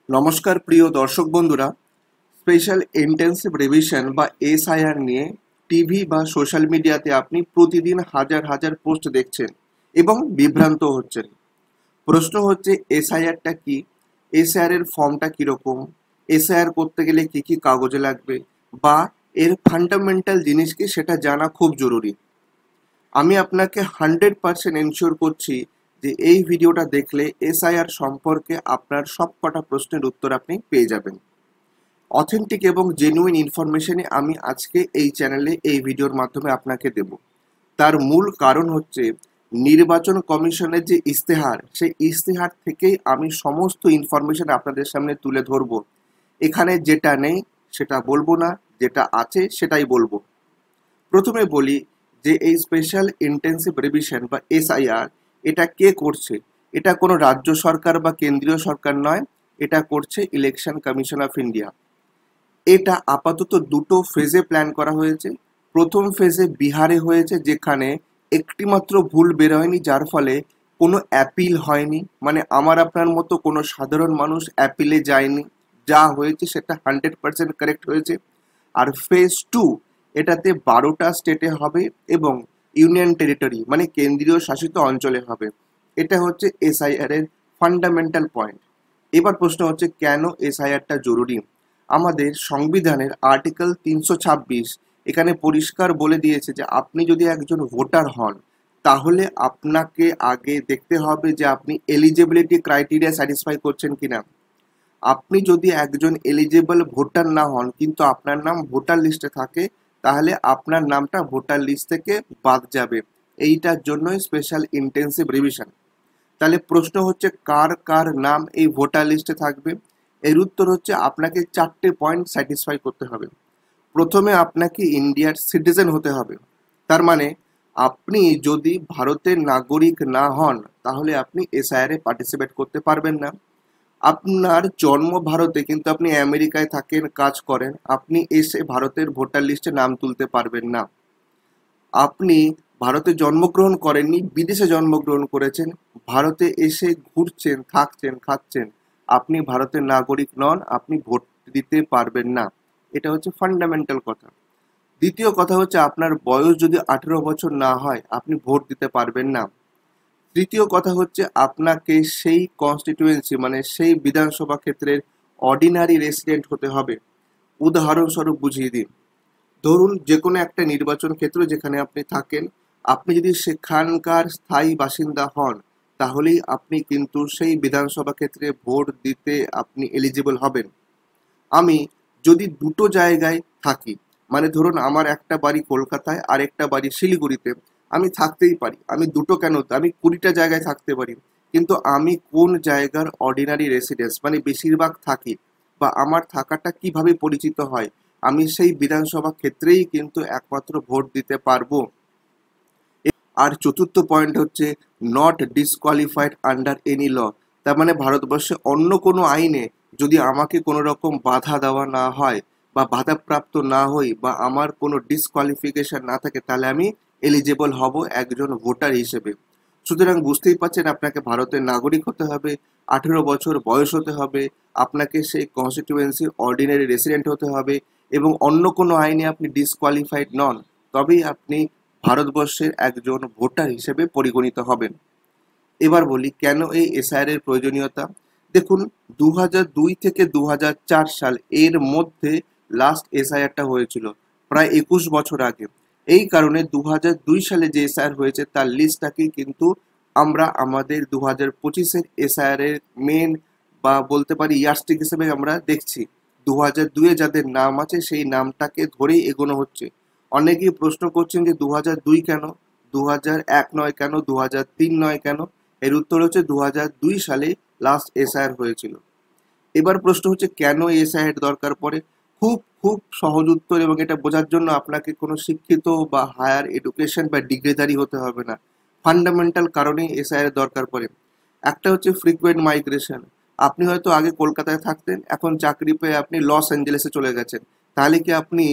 নমস্কার প্রিয় দর্শক বন্ধুরা। স্পেশাল ইন্টেন্সিভ রিভিশন বা এসআইআর নিয়ে টিভি বা সোশ্যাল মিডিয়াতে আপনি প্রতিদিন হাজার হাজার পোস্ট দেখছেন এবং বিভ্রান্ত হচ্ছেন। প্রশ্ন হচ্ছে, এসআইআরটা কি? এসআইআর এর ফর্মটা কিরকম? এসআইআর করতে গেলে কি কি কাগজ লাগবে, বা এর ফান্ডামেন্টাল জিনিস কি সেটা জানা খুব জরুরি। আমি আপনাকে 100% এনশিওর করছি যে এই ভিডিওটা দেখলে এসআইআর সম্পর্কে আপনার সবকটা প্রশ্নের উত্তর আপনি পেয়ে যাবেন। অথেন্টিক এবং জেনুইন ইনফরমেশনই আমি আজকে এই চ্যানেলে এই ভিডিওর মাধ্যমে আপনাকে দেব। তার মূল কারণ হচ্ছে, নির্বাচন কমিশনের যে ইস্তেহার, সেই ইস্তেহার থেকেই আমি সমস্ত ইনফরমেশন আপনাদের সামনে তুলে ধরব। এখানে যেটা নেই সেটা বলবো না, যেটা আছে সেটাই বলবো। প্রথমে বলি যে এই স্পেশাল ইন্টেন্সিভ রিভিশন বা এসআইআর এটা কে করছে। এটা কোনো রাজ্য সরকার বা কেন্দ্রীয় সরকার নয়, এটা করছে ইলেকশন কমিশন অফ ইন্ডিয়া। এটা আপাতত দুটো ফেজে প্ল্যান করা হয়েছে। প্রথম ফেজে বিহারে হয়েছে, যেখানে একটিমাত্র ভুল বের হয়নি, যার ফলে কোনো অ্যাপিল হয়নি, মানে আমার আপনার মতো কোনো সাধারণ মানুষ অ্যাপিলে যায়নি। যা হয়েছে সেটা 100% কারেক্ট হয়েছে। আর ফেজ টু, এটাতে 12টা স্টেটে হবে এবং ইউনিয়ন টেরিটরি মানে কেন্দ্রীয় শাসিত অঞ্চলে হবে। এটা হচ্ছে এসআইআর এর ফান্ডামেন্টাল পয়েন্ট। এবার প্রশ্ন হচ্ছে, কেন এসআইআরটা জরুরি? আমাদের সংবিধানের আর্টিকেল 326 এখানে পরিষ্কার বলে দিয়েছে যে আপনি যদি একজন ভোটার হন, তাহলে আপনাকে আগে দেখতে হবে যে আপনি এলিজিবিলিটি ক্রাইটেরিয়া স্যাটিসফাই করছেন কিনা। আপনি যদি একজন এলিজিবল ভোটার না হন কিন্তু আপনার নাম ভোটার লিস্টে থাকে, তাহলে আপনার নামটা ভোটার লিস্ট থেকে বাদ যাবে। এইটার জন্যই স্পেশাল ইন্টেন্সিভ রিভিশন। তাহলে প্রশ্ন হচ্ছে, কার কার নাম এই ভোটার লিস্টে থাকবে? এর উত্তর হচ্ছে, আপনাকে 4টে পয়েন্ট স্যাটিসফাই করতে হবে। প্রথমে আপনাকে ইন্ডিয়ার সিটিজেন হতে হবে। তার মানে আপনি যদি ভারতের নাগরিক না হন, তাহলে আপনি এসআইআর এ পার্টিসিপেট করতে পারবেন না। আপনার জন্ম ভারতে কিন্তু আপনি আমেরিকায় থাকেন, কাজ করেন, আপনি এসে ভারতের ভোটার লিস্টে নাম তুলতে পারবেন না। আপনি ভারতে জন্মগ্রহণ করেননি, বিদেশে জন্মগ্রহণ করেছেন, ভারতে এসে ঘুরছেন, থাকছেন, খাচ্ছেন, আপনি ভারতের নাগরিক নন, আপনি ভোট দিতে পারবেন না। এটা হচ্ছে ফান্ডামেন্টাল কথা। দ্বিতীয় কথা হচ্ছে, আপনার বয়স যদি 18 বছর না হয়, আপনি ভোট দিতে পারবেন না। তৃতীয় কথা হচ্ছে, আপনাকে সেই কনস্টিটিউয়েন্সি মানে সেই বিধানসভা ক্ষেত্রের অর্ডিনারি রেসিডেন্ট হতে হবে। উদাহরণস্বরূপ বুঝিয়ে দিন, ধরুন যে কোনো একটা নির্বাচন ক্ষেত্র যেখানে আপনি থাকেন, আপনি যদি সেখানকার স্থায়ী বাসিন্দা হন, তাহলেই আপনি কিন্তু সেই বিধানসভা ক্ষেত্রে ভোট দিতে আপনি এলিজিবল হবেন। আমি যদি দুটো জায়গায় থাকি, মানে ধরুন আমার একটা বাড়ি কলকাতায় আর একটা বাড়ি শিলিগুড়িতে, আমি থাকতেই পারি। আমি দুটো কেন, আমি 20টা জায়গায় থাকতে পারি, কিন্তু আমি কোন জায়গার অর্ডিনারি রেসিডেন্স মানে বেশিরভাগ থাকি, বা আমার থাকাটা কিভাবে পরিচিত হয়, আমি সেই বিধানসভা ক্ষেত্রেই কিন্তু একমাত্র ভোট দিতে পারবো। আর চতুর্থ পয়েন্ট হচ্ছে, not disqualified under any law. তার মানে ভারতবর্ষে অন্য কোনো আইনে যদি আমাকে কোনো রকম বাধা দেওয়া না হয়, বা বাধাপ্রাপ্ত না হই, বা আমার কোনো ডিসকোয়ালিফিকেশন না থাকে, তাহলে আমি এলিজেবল হব একজন ভোটার হিসেবে। সুতরাং বুঝতেই পারছেন, আপনাকে ভারতের নাগরিক হতে হবে, 18 বছর বয়স হতে হবে, আপনাকে সেই কনস্টিটিউয়েন্সির অর্ডিনারি রেসিডেন্ট হতে হবে, এবং অন্য কোনো আইনে আপনি ডিসকোয়ালিফাইড নন, তবেই আপনি ভারতবর্ষের একজন ভোটার হিসেবে পরিগণিত হবেন। এবার বলি, কেন এই এসআইআর এর প্রয়োজনীয়তা। দেখুন, 2002 থেকে 2004 সাল এর মধ্যে লাস্ট এসআইআরটা হয়েছিল, প্রায় 21 বছর আগে। এই কারণে 2002 সালে যে এসআইআর হয়েছে তার লিস্টটাকে কিন্তু আমরা আমাদের 2025-এর এসআইআর এর মেন বা বলতে পারি ইয়ারস্টিক হিসেবে আমরা দেখছি। 2002-এ যাদের নাম আছে সেই নামটাকে ধরেই এগোনো হচ্ছে। অনেকেই প্রশ্ন করছেন যে 2002 কেন, 2001 নয় কেন, 2003 নয় কেন। এর উত্তর হচ্ছে, 2002 সালে লাস্ট এসআইআর হয়েছিল। এবার প্রশ্ন হচ্ছে, কেন এসআইআর দরকার পড়ে। খুব খুব সহজ উত্তর, এবং এটা বোঝার জন্য আপনাকে কোনো শিক্ষিত বা হায়ার এডুকেশন বা ডিগ্রিধারী হতে হবে না। ফান্ডামেন্টাল কারণেই এসআইআর দরকার পড়ে। একটা হচ্ছে ফ্রিকুয়েন্ট মাইগ্রেশন। আপনি হয়তো আগে কলকাতায় থাকতেন, এখন চাকরি পেয়ে আপনি লস অ্যাঞ্জেলেসে চলে গেছেন, তাহলে কি আপনি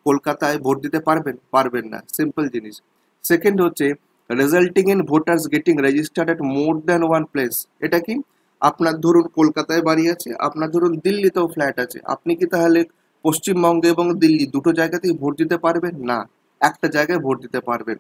কলকাতায় ভোট দিতে পারবেন? পারবেন না, সিম্পল জিনিস। সেকেন্ড হচ্ছে resulting in voters getting registered at more than one place. এটা কি? আপনার ধরুন কলকাতায় বাড়ি আছে, আপনার ধরুন দিল্লিতেও ফ্ল্যাট আছে, আপনি কি তাহলে পশ্চিমবঙ্গে এবং দিল্লি দুটো জায়গাতেই ভোট দিতে পারবেন? না, একটা জায়গায় ভোট দিতে পারবেন।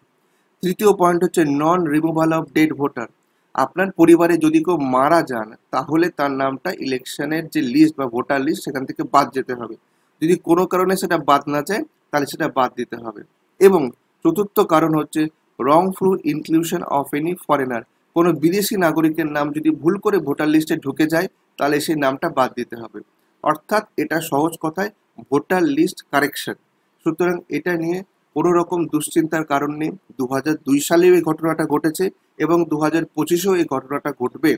তৃতীয় পয়েন্ট হচ্ছে নন রিমুভাল অফ ডেড ভোটার। আপনার পরিবারে যদি কেউ মারা যান তাহলে তার নামটা ইলেকশনের যে লিস্ট বা ভোটার লিস্ট সেখান থেকে বাদ যেতে হবে। যদি কোনো কারণে সেটা বাদ না যায় তাহলে সেটা বাদ দিতে হবে। এবং চতুর্থ কারণ হচ্ছে wrongful inclusion of any foreigner. কোনো বিদেশি নাগরিকের নাম যদি ভুল করে ভোটার লিস্টে ঢুকে যায় তাহলে সেই নামটা বাদ দিতে হবে। অর্থাৎ এটা সহজ কথায় ভোটার লিস্ট কারেকশন। সুতরাং এটা নিয়ে কোনো রকম দুশ্চিন্তার কারণ নেই। 2002 সালেও এই ঘটনাটা ঘটেছে এবং 2025-এও এই ঘটনাটা ঘটবে।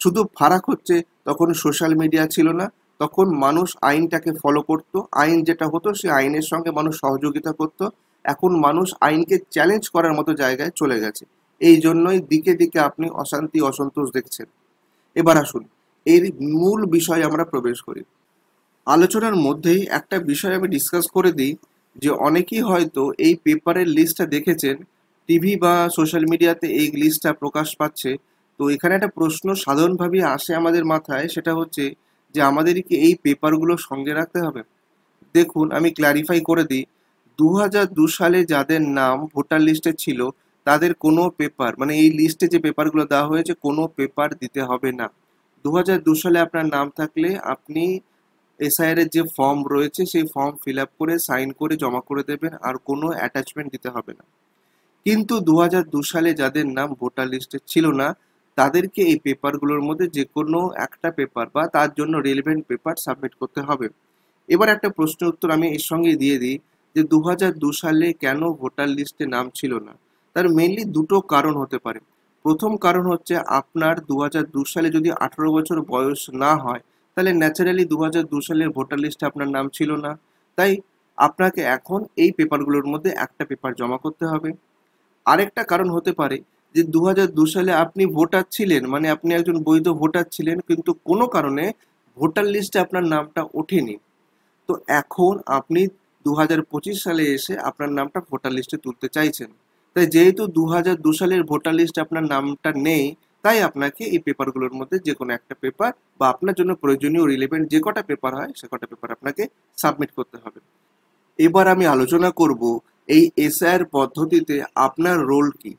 শুধু ফারাক হচ্ছে তখন সোশ্যাল মিডিয়া ছিল না, তখন মানুষ আইনটাকে ফলো করত, আইন যেটা হতো সেই আইনের সঙ্গে মানুষ সহযোগিতা করত। এখন মানুষ আইনকে চ্যালেঞ্জ করার মতো জায়গায় চলে গেছে। এই জন্যই দিকে দিকে আপনি অশান্তি অসন্তোষ দেখছেন। এবার আসুন এর মূল বিষয়ে আমরা প্রবেশ করি। আলোচনার মধ্যেই একটা বিষয় আমি ডিসকাস করে দিই যে অনেকেই হয়তো এই পেপারের লিস্টটা দেখেছেন, টিভি বা সোশ্যাল মিডিয়াতে এই লিস্টটা প্রকাশ পাচ্ছে। তো এখানে একটা প্রশ্ন সাধারণভাবেই আসে আমাদের মাথায়, সেটা হচ্ছে যে আমাদের কি এই পেপারগুলো সঙ্গে রাখতে হবে? দেখুন আমি ক্ল্যারিফাই করে দিই, 2002 সালে যাদের নাম ভোটার লিস্টে ছিল তাদের কোনো পেপার, মানে এই লিস্টে যে পেপারগুলো দেওয়া হয়েছে কোনো পেপার দিতে হবে না। 2002 সালে আপনার নাম থাকলে আপনি এসআইআর এর যে ফর্ম রয়েছে সেই ফর্ম ফিল আপ করে সাইন করে জমা করে দেবেন, আর কোনো অ্যাটাচমেন্ট দিতে হবে না। কিন্তু 2002 সালে যাদের নাম ভোটার লিস্টে ছিল না তাদেরকে এই পেপারগুলোর মধ্যে যে কোনো একটা পেপার বা তার জন্য রিলেভেন্ট পেপার সাবমিট করতে হবে। এবার একটা প্রশ্ন উত্তর আমি এর সঙ্গে দিয়ে দিই যে 2002 সালে কেন ভোটার লিস্টে নাম ছিল না। তার মেইনলি দুটো কারণ হতে পারে। প্রথম কারণ হচ্ছে আপনার 2002 সালে যদি 18 বছর বয়স না হয় তাহলে ন্যাচারালি 2002 সালের ভোটার লিস্টে আপনার নাম ছিল না। তাই আপনাকে এখন এই পেপারগুলোর মধ্যে একটা পেপার জমা করতে হবে। আরেকটা কারণ হতে পারে যে 2002 সালে আপনি ভোটার ছিলেন, মানে আপনি একজন বৈধ ভোটার ছিলেন, কিন্তু কোনো কারণে ভোটার লিস্টে আপনার নামটা ওঠেনি। তো এখন আপনি 2025 সালে এসে আপনার নামটা ভোটার লিস্টে তুলতে চাইছেন। তাই যেহেতু 2002 সালের ভোটার লিস্টে আপনার নামটা নেই, তাই আপনাকে এই পেপারগুলোর মধ্যে যে কোনো একটা পেপার বা আপনার জন্য প্রয়োজনীয় রিলেভেন্ট যে কটা পেপার হয় সে কটা পেপার আপনাকে সাবমিট করতে হবে। এবার আমি আলোচনা করব এই এসআইআর পদ্ধতিতে আপনার রোল কি।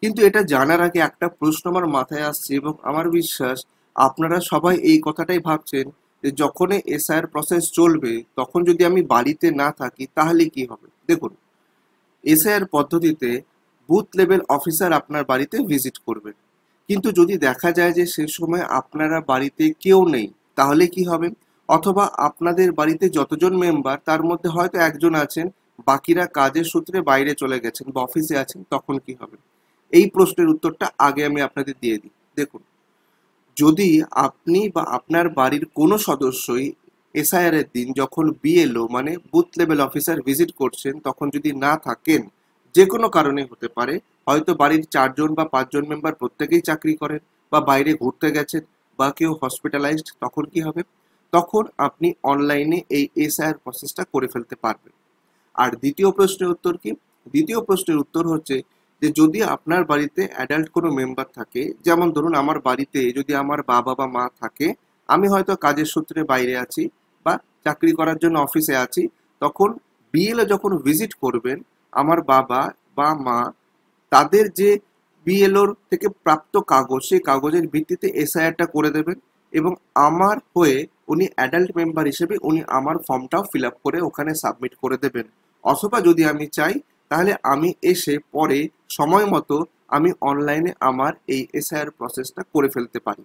কিন্তু এটা জানার আগে একটা প্রশ্ন আমার মাথায় আসছে এবং আমার বিশ্বাস আপনারা সবাই এই কথাটাই ভাবছেন যে যখন এসআইআর প্রসেস চলবে তখন যদি আমি বাড়িতে না থাকি তাহলে কি হবে। দেখুন, এসআইআর পদ্ধতিতে বুথ লেভেল অফিসার আপনার বাড়িতে ভিজিট করবেন, কিন্তু যদি দেখা যায় যে সে সময় আপনারা বাড়িতে কেউ নেই তাহলে কি হবে? অথবা আপনাদের বাড়িতে যতজন মেম্বার তার মধ্যে হয়তো একজন আছেন, বাকিরা কাজের সূত্রে বাইরে চলে গেছেন বা অফিসে আছেন, তখন কি হবে? এই প্রশ্নের উত্তরটা আগে আমি আপনাদের দিয়ে দিই। দেখুন, যদি আপনি বা আপনার বাড়ির কোনো সদস্যই এসআইআর এর দিন যখন বিএলও মানে বুথ লেভেল অফিসার ভিজিট করছেন তখন যদি না থাকেন, যে কোনো কারণে হতে পারে, হয়তো বাড়ির 4জন বা 5জন মেম্বার প্রত্যেকেই চাকরি করেন বা বাইরে ঘুরতে গেছেন বা কেউ হসপিটালাইজড, তখন কি হবে? তখন আপনি অনলাইনে এই এসআইআর প্রসেসটা করে ফেলতে পারবেন। আর দ্বিতীয় প্রশ্নের উত্তর কি? দ্বিতীয় প্রশ্নের উত্তর হচ্ছে যে যদি আপনার বাড়িতে অ্যাডাল্ট কোনো মেম্বার থাকে, যেমন ধরুন আমার বাড়িতে যদি আমার বাবা বা মা থাকে, আমি হয়তো কাজের সূত্রে বাইরে আছি বা চাকরি করার জন্য অফিসে আছি, তখন বিএলও যখন ভিজিট করবেন আমার বাবা বা মা, তাদের যে বিএলওর থেকে প্রাপ্ত কাগজ সেই কাগজের ভিত্তিতে এসআইআরটা করে দেবেন এবং আমার হয়ে উনি অ্যাডাল্ট মেম্বার হিসেবে উনি আমার ফর্মটাও ফিল আপ করে ওখানে সাবমিট করে দেবেন। অথবা যদি আমি চাই তাহলে আমি এসে পরে সময় মতো আমি অনলাইনে আমার এই এসআইআর প্রসেসটা করে ফেলতে পারি।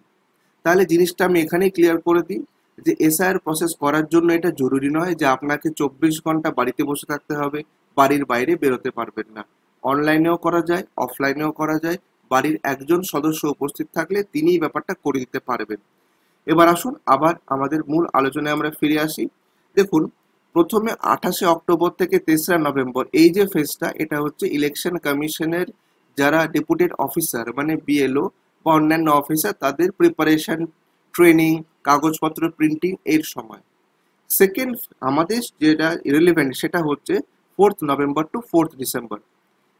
তাহলে জিনিসটা আমি এখানেই ক্লিয়ার করে দিই যে এসআইআর প্রসেস করার জন্য এটা জরুরি নয় যে আপনাকে 24 ঘন্টা বাড়িতে বসে থাকতে হবে, বাড়ির বাইরে বেরোতে পারবেন না। অনলাইনেও করা যায়, অফলাইনেও করা যায়। বাড়ির একজন সদস্য উপস্থিত থাকলে তিনিই ব্যাপারটা করে দিতে পারবেন। এবার আসুন আবার আমাদের মূল আলোচনায় আমরা ফিরে আসি। দেখুন, প্রথমে 28 অক্টোবর থেকে 3রা নভেম্বর এই যে ফেজটা, এটা হচ্ছে ইলেকশন কমিশনের যারা ডেপুটেড অফিসার মানে বিএলও বা অন্যান্য অফিসার তাদের প্রিপারেশন, ট্রেনিং, কাগজপত্র প্রিন্টিং এর সময়। সেকেন্ড আমাদের যেটা রিলেভেন্ট সেটা হচ্ছে 4th November two 4th December.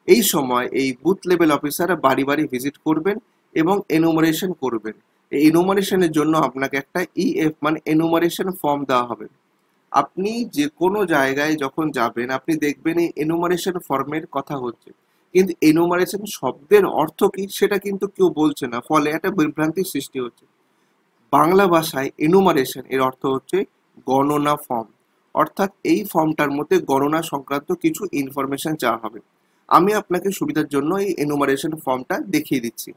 এই সময় এই বুথ লেভেল অফিসাররা বাড়ি বাড়ি ভিজিট করবেন এবং এনুমারেশন করবেন এই এনুমারেশনের জন্য আপনাকে একটা ইএফ মানে এনুমারেশন ফর্ম দেওয়া হবে। আপনি যে কোনো জায়গায় যখন যাবেন আপনি দেখবেন এই এনুমারেশন ফর্মের কথা হচ্ছে, কিন্তু এনুমারেশন শব্দের অর্থ কি সেটা কিন্তু কেউ বলছে না, ফলে একটা বিভ্রান্তির সৃষ্টি হচ্ছে। বাংলা ভাষায় এনুমারেশন এর অর্থ হচ্ছে গণনা ফর্ম, অর্থাৎ এই ফর্মটার মধ্যে গণনা সংক্রান্ত কিছু ইনফরমেশন চাওয়া হবে। আমি আপনাকে সুবিধার জন্য এই এনুমারেশন ফর্মটা দেখিয়ে দিচ্ছি।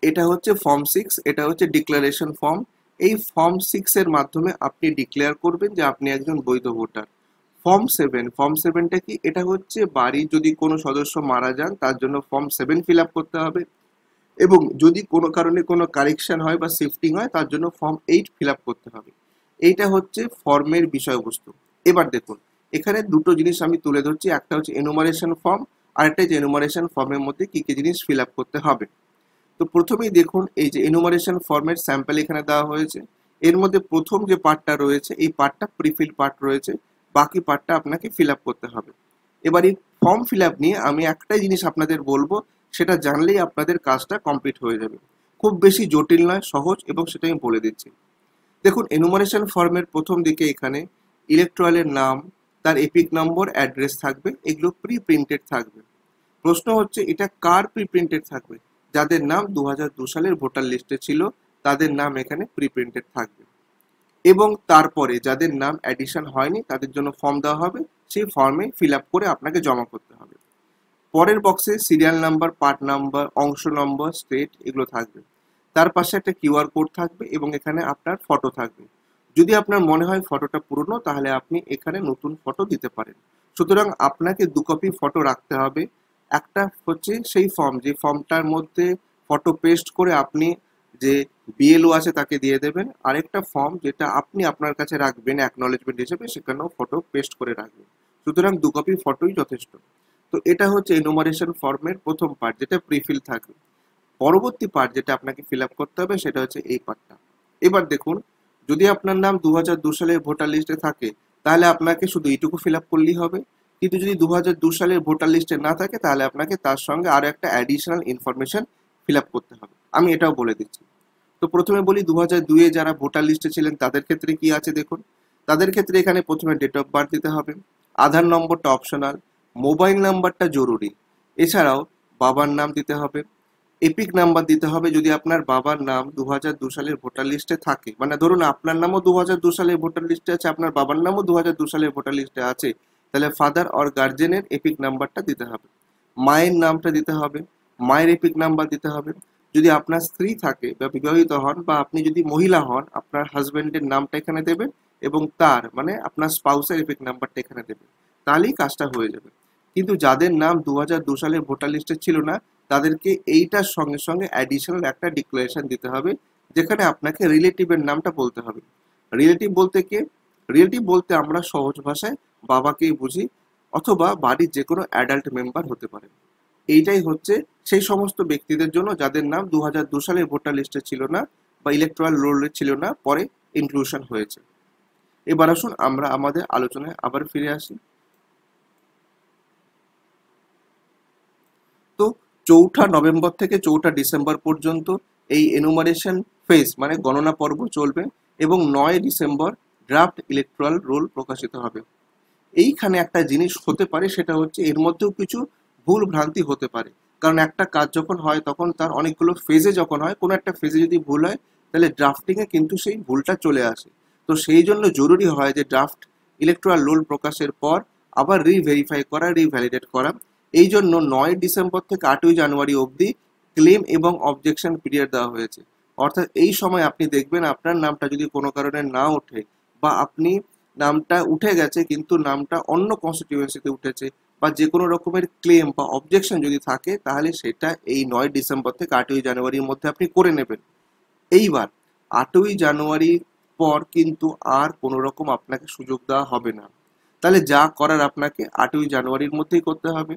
এটা হচ্ছে ফর্ম 6, এটা হচ্ছে ডিক্লারেশন ফর্ম। এই ফর্ম 6 এর মাধ্যমে আপনি ডিক্লেয়ার করবেন যে আপনি একজন বৈধ ভোটার। ফর্ম 7টা কি? এটা হচ্ছে বাড়ির যদি কোনো সদস্য মারা যান তার জন্য ফর্ম 7 ফিল আপ করতে হবে, এবং যদি কোনো কারণে কোনো কারেকশন হয় বা শিফটিং হয় তার জন্য ফর্ম 8 ফিল আপ করতে হবে। এইটা হচ্ছে ফর্মের বিষয়বস্তু। এবার দেখুন, এখানে দুটো জিনিস আমি তুলে ধরছি, একটা হচ্ছে এনুমারেশন ফর্ম, আর একটা হচ্ছে এনুমারেশন ফর্মের মধ্যে কি কি জিনিস ফিল আপ করতে হবে। তো প্রথমেই দেখুন, এই যে এনুমারেশন ফর্মের স্যাম্পল এখানে দেওয়া হয়েছে। এর মধ্যে প্রথম যে পার্টটা রয়েছে এই পার্টটা প্রিফিল পার্ট রয়েছে, বাকি পার্টটা আপনাকে ফিল আপ করতে হবে। এবার এই ফর্ম ফিল আপ নিয়ে আমি একটাই জিনিস আপনাদের বলবো, সেটা জানলেই আপনাদের কাজটা কমপ্লিট হয়ে যাবে। খুব বেশি জটিল নয়, সহজ, এবং সেটা আমি বলে দিচ্ছি। দেখুন, এনুমারেশন ফর্মের প্রথম দিকে এখানে ইলেকট্রালের নাম, তার এপিক নম্বর, অ্যাড্রেস থাকবে, এগুলো প্রি প্রিন্টেড থাকবে। প্রশ্ন হচ্ছে এটা কার প্রি প্রিন্টেড থাকবে? যাদের নাম 2002 সালের ভোটার লিস্টে ছিল তাদের নাম এখানে প্রি প্রিন্টেড থাকবে, এবং তারপরে যাদের নাম অ্যাডিশন হয়নি তাদের জন্য ফর্ম দেওয়া হবে, সেই ফর্মে ফিল আপ করে আপনাকে জমা করতে হবে। পরের বক্সে সিরিয়াল নাম্বার, পার্ট নাম্বার, অংশ নম্বর, স্টেট এগুলো থাকবে। তার পাশে একটা কিউআর কোড থাকবে এবং এখানে আপনার ফটো থাকবে। যদি আপনার মনে হয় ফটোটা পুরনো তাহলে আপনি এখানে নতুন ফটো দিতে পারেন। সুতরাং আপনাকে 2 কপি ফটো রাখতে হবে। একটা হচ্ছে সেই ফর্ম, যে ফর্মটার মধ্যে ফটো পেস্ট করে আপনি যে বিএলও আছে তাকে দিয়ে দেবেন, আরেকটা ফর্ম যেটা আপনি আপনার কাছে রাখবেন অ্যাকনলেজমেন্ট হিসেবে, সেখানেও ফটো পেস্ট করে রাখবেন। সুতরাং 2 কপি ফটোই যথেষ্ট। তো এটা হচ্ছে এনুমারেশন ফর্মের প্রথম পার্ট, যেটা প্রিফিল থাকবে। পরবর্তী পার্ট যেটা আপনাকে ফিল আপ করতে হবে সেটা হচ্ছে এই পার্টটা। এবার দেখুন, যদি আপনার নাম 2002 সালের ভোটার লিস্টে থাকে তাহলে আপনাকে শুধু এইটুকু ফিল আপ করলেই হবে, কিন্তু যদি 2002 সালের ভোটার লিস্টে না থাকে তাহলে আপনাকে তার সঙ্গে আরো একটা অ্যাডিশনাল ইনফরমেশন ফিল আপ করতে হবে। আমি এটাও বলে দিচ্ছি। তো প্রথমে বলি, 2002-এ যারা ভোটার লিস্টে ছিলেন তাদের ক্ষেত্রে কি আছে দেখুন। তাদের ক্ষেত্রে এখানে প্রথমে ডেট অফ বার্থ দিতে হবে, আধার নম্বরটা অপশনাল, মোবাইল নাম্বারটা জরুরি, এছাড়াও বাবার নাম দিতে হবে, এপিক নাম্বার দিতে হবে যদি আপনার বাবার নাম 2002 সালের ভোটার লিস্টে থাকে, মানে ধরুন আপনার নামও 2002 সালের ভোটার লিস্টে আছে, আপনার বাবার নামও 2002 সালের ভোটার লিস্টে আছে, তাহলে ফাদার অর গার্জেনের এপিক নাম্বারটা দিতে হবে। মায়ের নামটা দিতে হবে, মায়ের এপিক নাম্বার দিতে হবে। যদি আপনার স্ত্রী থাকে বা বিবাহিত হন বা আপনি যদি মহিলা হন, আপনার হাজবেন্ডের নামটা এখানে দেবেন এবং তার মানে আপনার স্পাউসের এপিক নাম্বারটা এখানে দেবেন, তাহলেই কাজটা হয়ে যাবে। কিন্তু যাদের নাম 2002 সালের ভোটার লিস্টে ছিল না তাদেরকে এইটার সঙ্গে সঙ্গে অ্যাডিশনাল একটা ডিক্লারেশন দিতে হবে, যেখানে আপনাকে রিলেটিভের নামটা বলতে হবে। রিলেটিভ বলতে কে? রিলেটিভ বলতে আমরা সহজ ভাষায় বাবাকেই বুঝি, অথবা বাড়ির যে কোনো অ্যাডাল্ট মেম্বার হতে পারে। এইটাই হচ্ছে সেই সমস্ত ব্যক্তিদের জন্য যাদের নাম 2002 সালের ভোটার লিস্টে ছিল না বা ইলেকট্রাল রোলে ছিল না, পরে ইনক্লুশন হয়েছে। এবার আসুন আমরা আমাদের আলোচনায় আবার ফিরে আসি। তো 4 নভেম্বর থেকে 4 ডিসেম্বর পর্যন্ত এই এনুমারেশন ফেজ মানে গণনা পর্ব চলবে, এবং 9 ডিসেম্বর ড্রাফট ইলেকট্রাল রোল প্রকাশিত হবে। এইখানে একটা জিনিস হতে পারে, সেটা হচ্ছে এর মধ্যেও কিছু ভুল ভ্রান্তি হতে পারে, কারণ একটা কাজ যখন হয় তখন তার অনেকগুলো ফেজে যখন হয়, কোনো একটা ফেজে যদি ভুল হয় তাহলে ড্রাফটিংয়ে কিন্তু সেই ভুলটা চলে আসে। তো সেই জন্য জরুরি হয় যে ড্রাফট ইলেকট্রাল রোল প্রকাশের পর আবার রিভেরিফাই করা, রিভ্যালিডেট করা। এই জন্য 9 ডিসেম্বর থেকে 8 জানুয়ারি অবধি ক্লেম এবং অবজেকশন পিরিয়ড দেওয়া হয়েছে। অর্থাৎ এই সময় আপনি দেখবেন আপনার নামটা যদি কোনো কারণে না ওঠে, বা আপনি নামটা উঠে গেছে কিন্তু নামটা অন্য কনস্টিটিউয়েন্সিতে উঠেছে, বা যে কোনো রকমের ক্লেম বা অবজেকশন যদি থাকে, তাহলে সেটা এই 9 ডিসেম্বর থেকে 8 জানুয়ারির মধ্যে আপনি করে নেবেন। এইবার 8 জানুয়ারির পর কিন্তু আর কোনো রকম আপনাকে সুযোগ দেওয়া হবে না। তাহলে যা করার আপনাকে 8 জানুয়ারির মধ্যেই করতে হবে।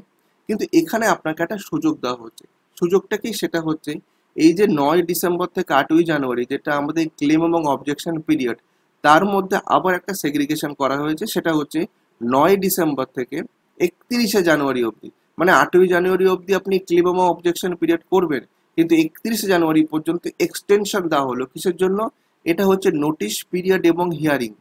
কিন্তু এখানে আপনাকে একটা সুযোগ দেওয়া হচ্ছে। সুযোগটা কি? সেটা হচ্ছে এই যে 9 ডিসেম্বর থেকে 8 জানুয়ারি, যেটা আমাদের ক্লেম এবং অবজেকশন পিরিয়ড, তার মধ্যে আবার একটা সেগ্রিগেশন করা হয়েছে। সেটা হচ্ছে 9 ডিসেম্বর থেকে 31 জানুয়ারি অবধি। মানে 8ই জানুয়ারি অবধি আপনি ক্লেম এবং অবজেকশন পিরিয়ড করবেন, কিন্তু 31শে জানুয়ারি পর্যন্ত এক্সটেনশন দেওয়া হলো। কিসের জন্য? এটা হচ্ছে নোটিশ পিরিয়ড এবং হিয়ারিং।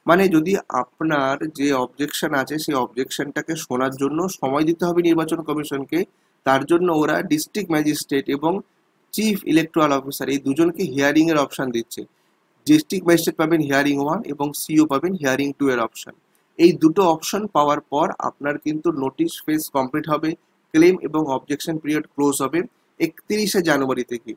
মানে যদি আপনার যে অবজেকশন আছে সেই অবজেকশনটাকে শোনার জন্য সময় দিতে হবে নির্বাচন কমিশনকে, তার জন্য ওরা ডিস্ট্রিক্ট ম্যাজিস্ট্রেট এবং চিফ ইলেকটোরাল অফিসার এই দুজনকে হিয়ারিং এর অপশন দিচ্ছে। ডিস্ট্রিক্ট ম্যাজিস্ট্রেট পাবেন হিয়ারিং 1 এবং সিও পাবেন হিয়ারিং 2 এর অপশন। এই দুটো অপশন পাওয়ার পর আপনার কিন্তু নোটিশ ফেজ কমপ্লিট হবে, ক্লেম এবং অবজেকশন পিরিয়ড ক্লোজ হবে 31শে জানুয়ারি থেকে।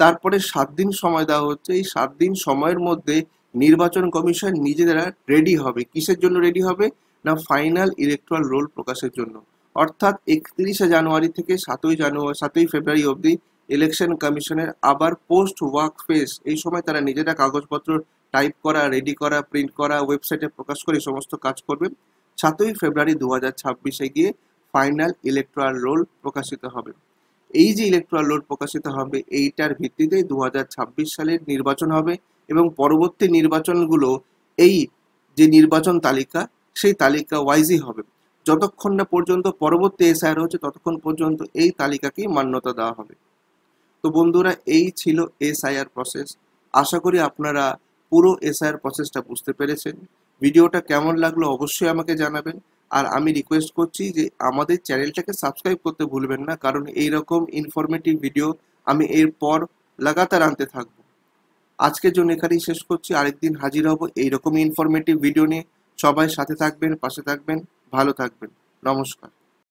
তারপরে 7 দিন সময় দেওয়া হচ্ছে। এই 7 দিন সময়ের মধ্যে নির্বাচন কমিশন নিজেরা রেডি হবে। কিসের জন্য রেডি হবে? না ফাইনাল ইলেকট্রাল রোল প্রকাশের জন্য। অর্থাৎ 31শে জানুয়ারি থেকে 7ই ফেব্রুয়ারি অবধি ইলেকশন কমিশনের আবার পোস্ট ওয়ার্ক ফেজ, এই সময় তারা নিজেরা কাগজপত্র টাইপ করা, রেডি করা, প্রিন্ট করা, ওয়েবসাইটে প্রকাশ করে এই সমস্ত কাজ করবে। 7ই ফেব্রুয়ারি 2026-এ গিয়ে ফাইনাল ইলেকট্রাল রোল প্রকাশিত হবে। এই যে ইলেকট্রাল রোল প্রকাশিত হবে, এইটার ভিত্তিতে 2026 সালের নির্বাচন হবে এবং পরবর্তী নির্বাচনগুলো এই যে নির্বাচন তালিকা, সেই তালিকা ওয়াইজই হবে। যতক্ষণ না পর্যন্ত পরবর্তী এসআইআর হচ্ছে ততক্ষণ পর্যন্ত এই তালিকাকেই মান্যতা দেওয়া হবে। তো বন্ধুরা, এই ছিল এসআইআর প্রসেস। আশা করি আপনারা পুরো এসআইআর প্রসেসটা বুঝতে পেরেছেন। ভিডিওটা কেমন লাগলো অবশ্যই আমাকে জানাবেন। আর আমি রিকোয়েস্ট করছি যে আমাদের চ্যানেলটাকে সাবস্ক্রাইব করতে ভুলবেন না, কারণ এইরকম ইনফরমেটিভ ভিডিও আমি এরপর লাগাতার আনতে থাকবো। আজকের জন্য এখানেই শেষ করছি, আরেকদিন হাজির হব এইরকমই ইনফরমেটিভ ভিডিও নিয়ে। সবাই সাথে থাকবেন, পাশে থাকবেন, ভালো থাকবেন। নমস্কার।